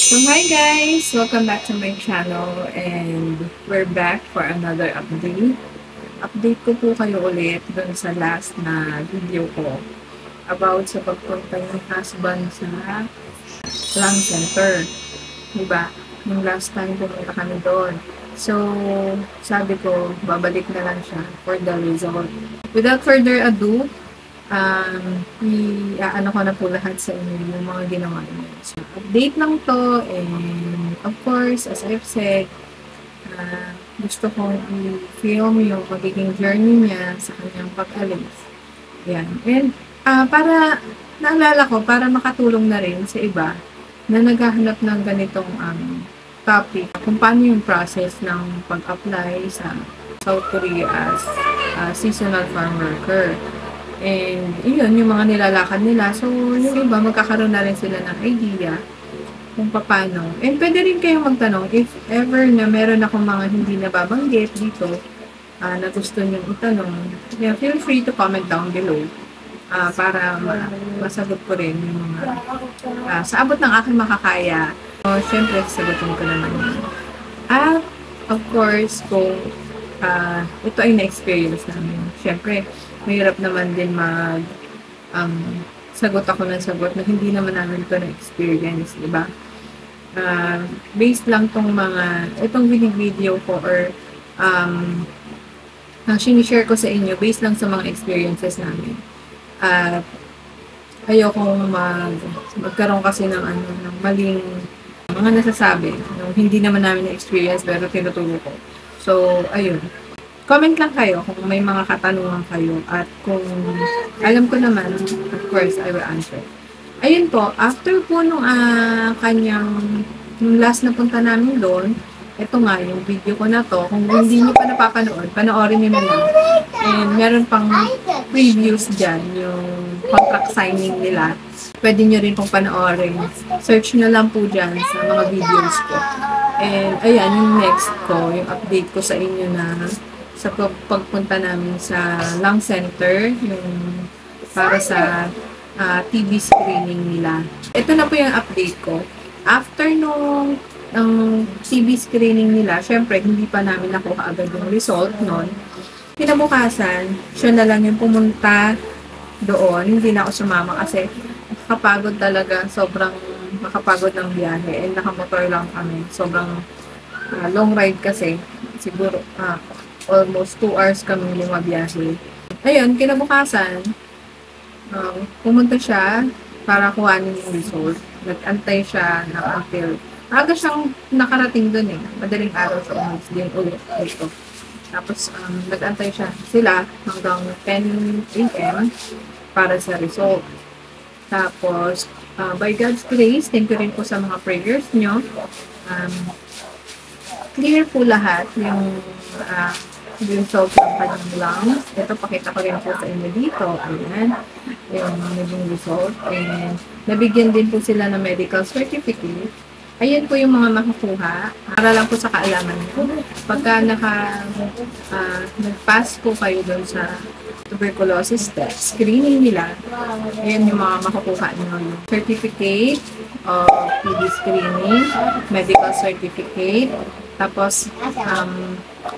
So hi guys! Welcome back to my channel and we're back for another update. Update ko po kayo ulit dun sa last na video ko about sa pagpunta ng husband sa lung center. Diba? Yung last time pumunta kami doon. So, sabi ko, babalik na lang siya for the result. Without further ado, ano ko na po lahat sa inyo yung mga ginawa niya. So, update lang to and of course, as I've said, gusto kong i-film yung magiging journey niya sa kanyang pag-alis. Yan. And para, naalala ko, para makatulong na rin sa iba na naghahanap ng ganitong topic, kung paano yung process ng pag-apply sa South Korea as seasonal farm worker. And yun, yung mga nilalakad nila. So, yung iba, magkakaroon na rin sila ng idea kung paano. And pwede rin kayong magtanong if ever na meron akong mga hindi nababanggit dito na gusto nyo itanong. Yeah, feel free to comment down below para masagot ko rin yung mga sa abot ng aking makakaya. So, syempre, sagutin ko naman yun. At, of course, kung ito ay na-experience namin. Syempre, mahirap naman din sagot ako ng sagot na hindi naman namin ito na-experience, di ba? Based lang itong video ko or sinishare ko sa inyo, based lang sa mga experiences namin. At ayokong magkaroon kasi ng maling mga nasasabi, hindi naman namin na-experience pero tinuturo ko. So, ayun. Comment lang kayo kung may mga katanungan kayo at kung alam ko naman, of course, I will answer. Ayun po, after po nung yung last na punta namin doon, ito nga, yung video ko na to, kung hindi nyo pa napapanood, panoorin nyo na lang. And meron pang previews dyan, yung contract signing nila. Pwede nyo rin pong panoorin. Search nyo lang po dyan sa mga videos ko. And ayan, yung next ko, yung update ko sa inyo na sa pagpunta namin sa lung center, yung para sa TB screening nila. Ito na po yung update ko. After nung TB screening nila, syempre, hindi pa namin nakuha agad yung result nun. Kinabukasan, siya na lang yung pumunta doon. Hindi na ako sumama kasi nakapagod talaga. Sobrang nakapagod ng biyahe. And nakamotor lang kami. Sobrang long ride kasi. Siguro, almost 2 hours kami lumabiyahe. Ayun, kinabukasan, pumunta siya para kuhanin yung result. Nag-antay siya until aga siyang nakarating dun eh. Madaling araw siya umalis din ulit dito. Tapos, nag-antay sila hanggang 10 a.m. para sa result. Tapos, by God's grace, thank you rin po sa mga prayers nyo. Clear po lahat yung result ng kanyang lungs. Ito, pakita ko rin po sa inyo dito. Ayan, yung naging result. And nabigyan din po sila ng medical certificate. Ayan po yung mga makukuha. Para lang po sa kaalaman nyo. Pagka nag-pass po kayo doon sa tuberculosis test, screening nila, ayan yung mga makukuha nyo. Certificate of TB screening, medical certificate, tapos,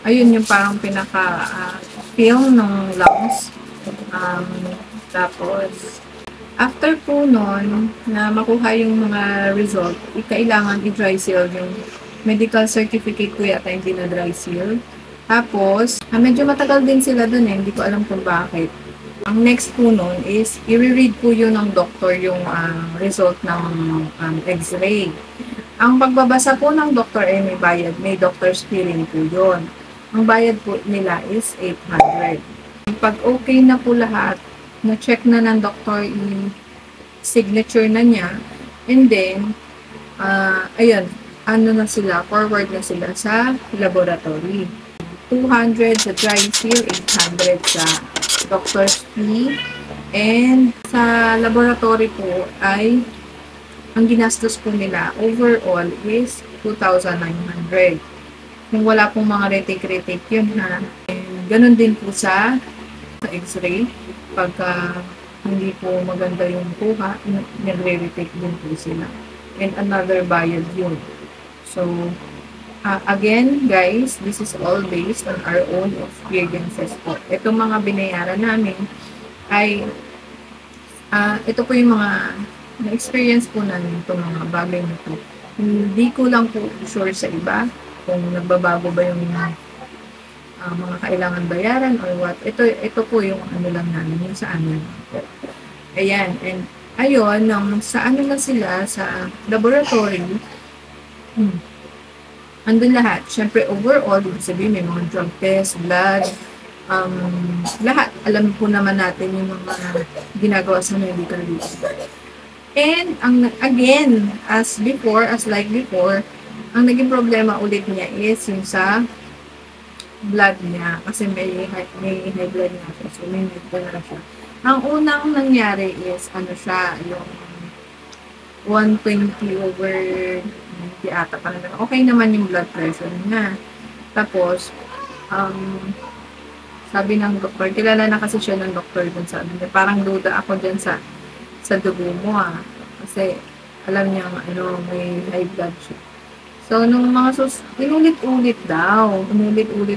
ayun yung parang pinaka-film ng lungs. Tapos, after po nun, na makuha yung mga result, kailangan i-dry seal yung medical certificate ko yata hindi na dry seal. Tapos, medyo matagal din sila dun eh, hindi ko alam kung bakit. Ang next po nun is, i-read po yun ng doctor yung result ng x-ray. Ang pagbabasa po ng doktor ay may bayad, may doctor's billing po yun. Ang bayad po nila is 800. Pag okay na po lahat, na-check na ng doktor yung signature na niya, and then, ayun, forward na sila sa laboratory. 200 sa dry seal, 800 sa doctor's fee, and sa laboratory po ay ang ginastos po nila overall is 2,900. Kung wala pong mga retake yun ha. And ganun din po sa x-ray. Pagka hindi po maganda yung kuha, nagre-retake din po sila. and another bayad yun. So, again, guys, this is all based on our own experiences po. Itong mga binayaran namin ay, ito po yung mga na-experience po namin itong mga bagay na ito. Hindi ko lang po sure sa iba kung nagbabago ba yung mga kailangan bayaran or what. Ito po yung ano lang namin, yung sa amin. Ayan, and ayun, sa ano na sila, sa laboratory, andun lahat. Siyempre, overall, ibig sabihin, may mga drug test, blood, lahat. Alam po naman natin yung mga ginagawa sa medical research. And, again, as like before, ang naging problema ulit niya is yung sa blood niya. Kasi may high blood na siya. So, may medical na siya. Ang unang nangyari is, ano siya, yung 120/90 ata pa naman. Okay naman yung blood pressure niya. Tapos, sabi ng doktor, kilala na kasi siya ng doktor dun, sabi niya, parang duda ako dyan sa dugo mo kasi alam niya may high blood siya. So, nung mga inulit-ulit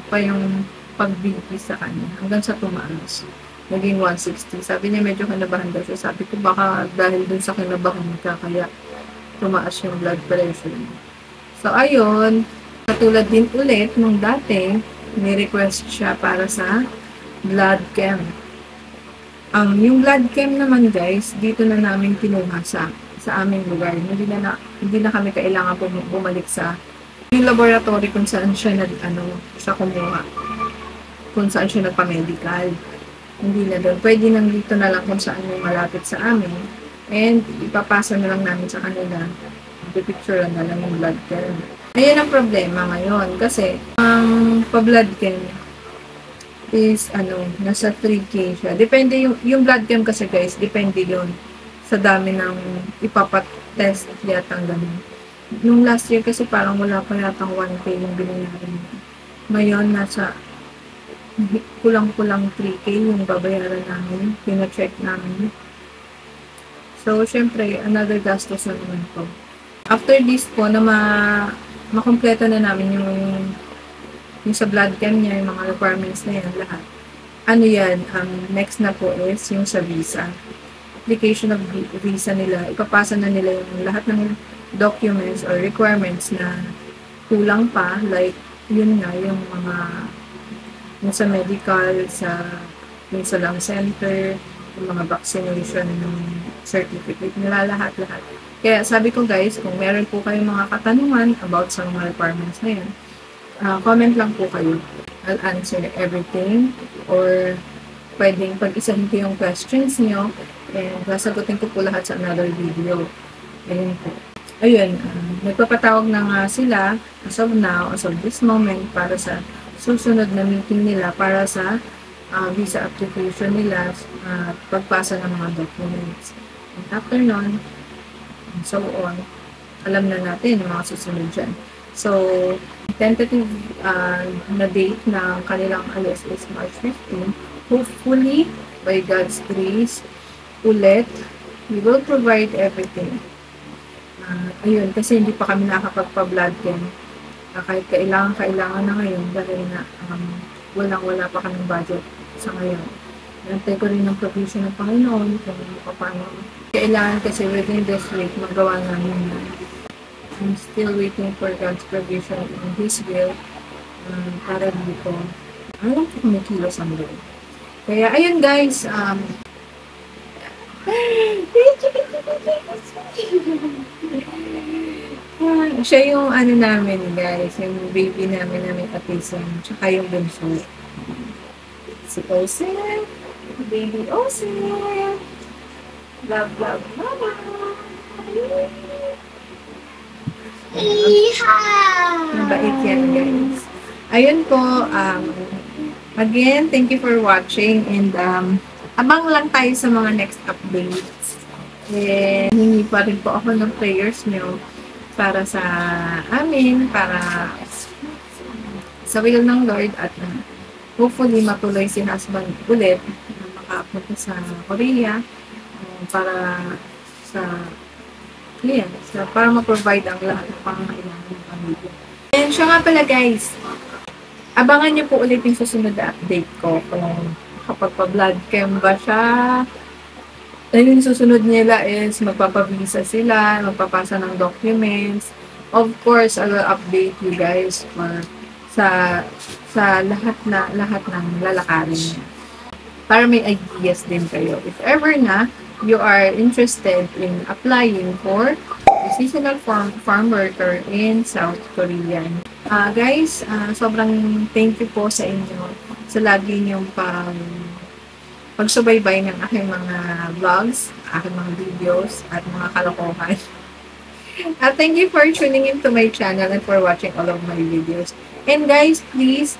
pa yung pag-BP sa kanya hanggang sa tumaas. Naging 160. Sabi niya medyo kinabahan daw siya. Sabi ko baka dahil dun sa kinabahan ka kaya tumaas yung blood pressure. So, ayun, katulad din ulit nung dati, may request siya para sa blood chem. Yung blood chem naman guys, dito na namin kinuha sa aming lugar. Hindi na kami kailangan bumalik sa yung laboratory kung saan siya siya kumuha. Kung saan siya nagpa-medical. Hindi na doon. Pwede nang dito na lang kung saan yung malapit sa amin. And ipapasa na lang namin sa kanila. Pipicture na lang yung blood chem. Ayan ang problema ngayon. Kasi ang pa-blood chem is nasa 3K siya. Depende yung blood chem kasi guys, depende yun sa dami ng ipapatest yata ganun. Nung last year kasi parang wala pa yata 1K yung binayaran niya. Ngayon nasa kulang-kulang 3K yung babayaran namin, pina-check namin. So, syempre, another gastos na naman po. After this po, na makompleto na namin yung sa blood chem niya, yung mga requirements na yan, lahat. Next na po is yung sa visa. Application of visa nila, ipapasa na nila yung lahat ng documents or requirements na kulang pa, like, yun nga, yung mga yung sa medical, yung sa lung center, yung mga vaccination certificate nila, lahat. Kaya sabi ko guys, kung meron po kayong mga katanungan about sa mga requirements na yan, comment lang po kayo. I'll answer everything or pwedeng pag-isahin ko yung questions niyo and sasagutin ko po lahat sa another video. Ayun po. Ayun, nagpapatawag na nga sila as of now, as of this moment, para sa susunod na meeting nila para sa visa application nila at pagpasa ng mga documents. And after nun, and so on, alam na natin yung mga susunod dyan. So, tentative na date ng kanilang alis is March 15. Hopefully, by God's grace, ulit, we will provide everything. Ayun, kasi hindi pa kami nakakapagpa-blood chem. Kahit kailangan na ngayon dahil na wala pa kaming budget sa ngayon. Nantay ko rin ng provision ng Panginoon kung paano. Kailangan kasi within this week magawa namin na. I'm still waiting for God's provision and His will para dito. Alam ko kung may kilos ang doon. Kaya, ayun guys, siya yung namin guys, yung baby namin Atisan, tsaka yung bunso. Si Osen, baby Osen. Love, mama. Mabait yan guys. Ayun po, again, thank you for watching and abang lang tayo sa mga next updates. And hingi pa rin po ako ng prayers nyo para sa amin, para sa will ng Lord at hopefully matuloy si husband ulit na makapunta sa Korea para sa Ayan. So, para ma-provide ang lahat ng pangangailangan ng pamilya. And siya nga pala guys, abangan niyo po ulit yung susunod na update ko kung kapag pa-blood chem ba siya. And yung susunod nila is magpapavisa sila, magpapasa ng documents. Of course, I will update you guys for sa lahat ng lalakarin niya. Para may ideas din kayo. If ever na you are interested in applying for a seasonal farm worker in South Korea. Guys, sobrang thank you po sa inyo sa lagi niyong pagsubaybay ng aking mga vlogs, aking mga videos, at mga kalokohan. At thank you for tuning into my channel and for watching all of my videos. And guys, please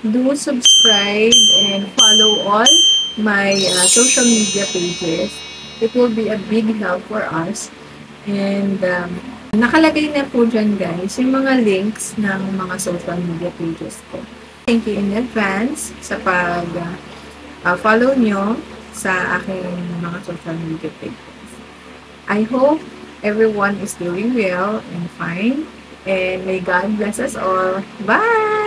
do subscribe and follow all my social media pages. It will be a big help for us. And nakalagay na po dyan guys yung mga links ng mga social media pages ko. Thank you in advance sa pag-follow nyo sa aking mga social media pages. I hope everyone is doing well and fine. And may God bless us all. Bye!